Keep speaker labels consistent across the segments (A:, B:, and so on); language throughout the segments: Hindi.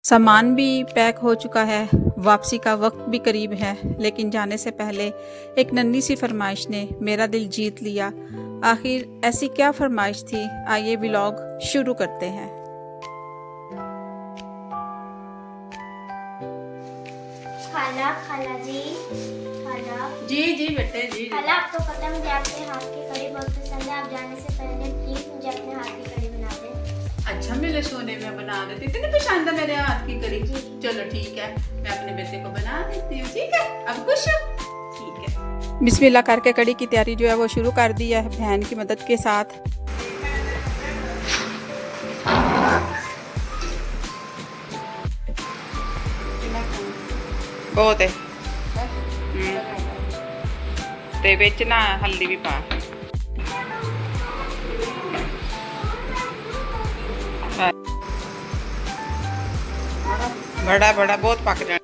A: सामान भी पैक हो चुका है, वापसी का वक्त भी करीब है, लेकिन जाने से पहले एक नन्ही सी फरमाइश ने मेरा दिल जीत लिया। आखिर ऐसी क्या फरमाइश थी? आइए व्लॉग शुरू करते हैं।
B: खाला खाला जी, खाला
A: जी जी बेटे जी।
B: खाला, आपको पता है मुझे आपके हाथ की कढ़ी बहुत पसंद है। आप जाने से पहले प्लीज मुझे अपने हाथ की कढ़ी बना दें।
A: अच्छा, मेरे सोने में बना देती। इतनी पसंद है मेरे हाथ की कढ़ी। चलो ठीक है, मैं अपने बेटे को बना देती हूँ। ठीक है, अब खुश हो? ठीक है। बिस्मिल्लाह करके कढ़ी की तैयारी जो है वो शुरू कर दी है बहन की मदद के साथ। बहुत है ते विच ना हल्दी भी पा। बड़ा बड़ा बहुत पक जाए।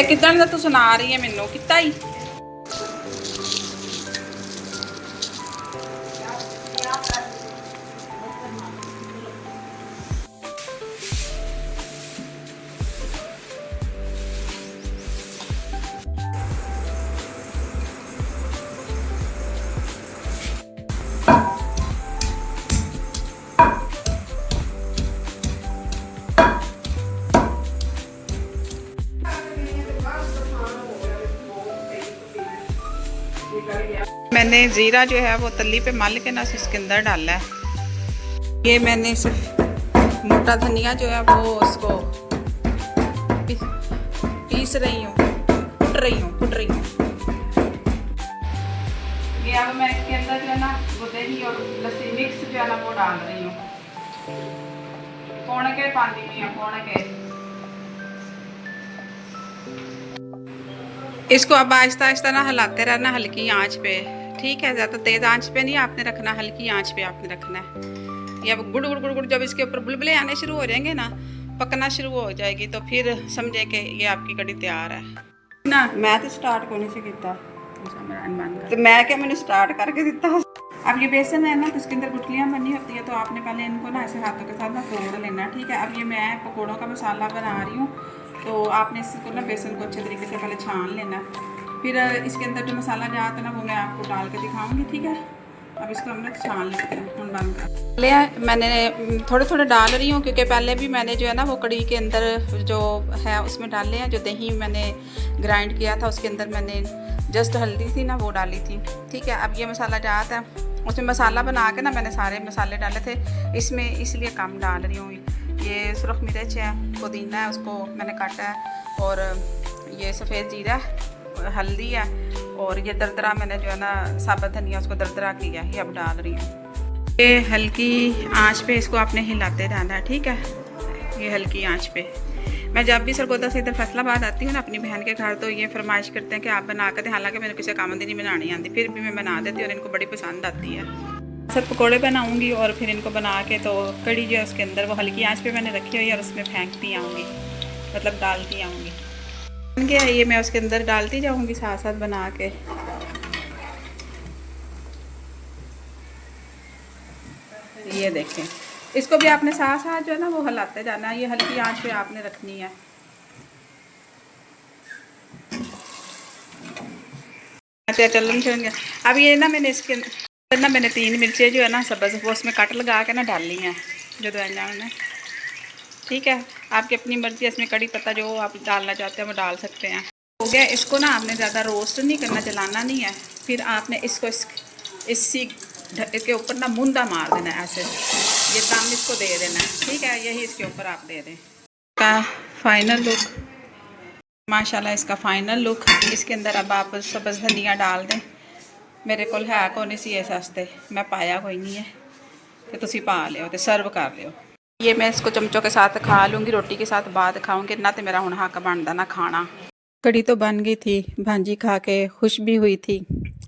A: कितना तू सुना रही है मैनू कितना ही। मैंने जीरा जो है वो तली पे मल के ना इसके अंदर डाला है। ये मैंने सिर्फ मोटा धनिया जो है वो उसको पीस रही हूँ, कुट रही हूँ। ये अब मैं इसके अंदर जो है ना वो दही और लस्सी मिक्स जो है ना वो डाल रही हूँ। पौने के पानी नहीं है, पौने के। इसको अब आहिस्ता आहिस्ता ना हिलाते रहना हल्की आंच पे। ठीक है, ज़्यादा तेज़ आंच पे नहीं आपने रखना, हल्की आंच पे आपने रखना है। ये अब गुड़ गुड़ गुड़ गुड़ जब इसके ऊपर बुलबुले आने शुरू हो जाएंगे ना, पकना शुरू हो जाएगी, तो फिर समझे कि ये आपकी कढ़ी तैयार है ना। मैं तो स्टार्ट करने से किया तो मैं क्या मैंने स्टार्ट करके दिता। अब ये बेसन है ना, तो इसके अंदर गुठलियाँ बनी होती है, तो आपने पहले इनको ना ऐसे हाथों के साथ ना तोड़ लेना। ठीक है, अब ये मैं पकौड़ों का मसाला बना रही हूँ, तो आपने इसको ना बेसन को अच्छे तरीके से पहले छान लेना। फिर इसके अंदर जो मसाला जाता है ना वो मैं आपको डाल के दिखाऊंगी। ठीक है, अब इसको हम लोग छान लेते हैं। हम बंद कर ले। मैंने थोड़े थोड़े डाल रही हूँ क्योंकि पहले भी मैंने जो है ना वो कढ़ी के अंदर जो है उसमें डाले हैं। जो दही मैंने ग्राइंड किया था उसके अंदर मैंने जस्ट हल्दी थी ना वो डाली थी। ठीक है, अब ये मसाला जाता है, उसमें मसाला बना के ना मैंने सारे मसाले डाले थे इसमें, इसलिए कम डाल रही हूँ। ये सुरख मिर्च है, पुदीना है, उसको मैंने काटा है, और ये सफ़ेद जीरा है, हल्दी है, और ये दरदरा मैंने जो है ना साबुत धनिया उसको दरदरा किया है, ये अब डाल रही हूँ। ये हल्की आंच पे इसको आपने हिलाते रहना है। ठीक है, ये हल्की आंच पे। मैं जब भी सरगोदा से इधर फैसलाबाद आती हूँ ना अपनी बहन के घर, तो ये फरमाइश करते हैं कि आप बना कर दें। हालांकि मैंने किसी काम नहीं बनानी आती, फिर भी मैं बना देती हूँ और इनको बड़ी पसंद आती है। सब पकौड़े बनाऊँगी और फिर इनको बना के तो कढ़ी जो है उसके अंदर वो हल्की आंच पे मैंने रखी हुई है और उसमें फेंकती आऊँगी, मतलब डालती आऊँगी। बन गया ये, मैं उसके अंदर डालती जाऊँगी साथ साथ बना के। ये देखें, इसको भी आपने साथ साथ जो है ना वो हिलाते जाना है। ये हल्की आंच पे आपने रखनी है। चलन चलेंगे। अब ये ना मैंने इसके अंदर ना मैंने 3 मिर्चें जो है ना सब्ज़ वो उसमें कट लगा के ना डाली हैं जो दवाइयाँ में। ठीक है, आपकी अपनी मर्ज़ी है, इसमें कड़ी पत्ता जो आप डालना चाहते हैं वो डाल सकते हैं। हो गया, इसको ना आपने ज़्यादा रोस्ट नहीं करना, जलाना नहीं है। फिर आपने इसको इसी के ऊपर ना मुंदा मार देना है ऐसे, ये दम इसको दे देना है। ठीक है, यही इसके ऊपर आप दे दें। का फाइनल लुक, माशाल्लाह इसका फाइनल लुक। इसके अंदर अब आप सब्ज़ धनिया डाल दें। मेरे को है कौन सी इस वास्ते, मैं पाया कोई नहीं है, तो तुसी पा लियो तो सर्व कर लियो। ये मैं इसको चमचों के साथ खा लूँगी, रोटी के साथ बाद खाऊँगी ना, तो मेरा हुण हक बनता ना खाना। कड़ी तो बन गई थी, भांजी खा के खुश भी हुई थी।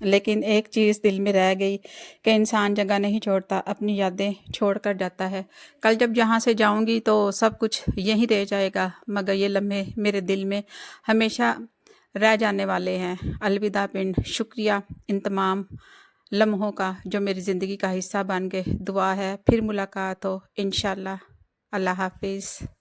A: लेकिन एक चीज़ दिल में रह गई कि इंसान जगह नहीं छोड़ता, अपनी यादें छोड़ कर जाता है। कल जब यहाँ से जाऊँगी तो सब कुछ यहीं रह जाएगा, मगर ये लम्हे मेरे दिल में हमेशा रह जाने वाले हैं। अलविदा पिंड, शुक्रिया इन तमाम लम्हों का जो मेरी ज़िंदगी का हिस्सा बन गए। दुआ है फिर मुलाकात हो इंशाल्लाह। अल्लाह हाफिज़।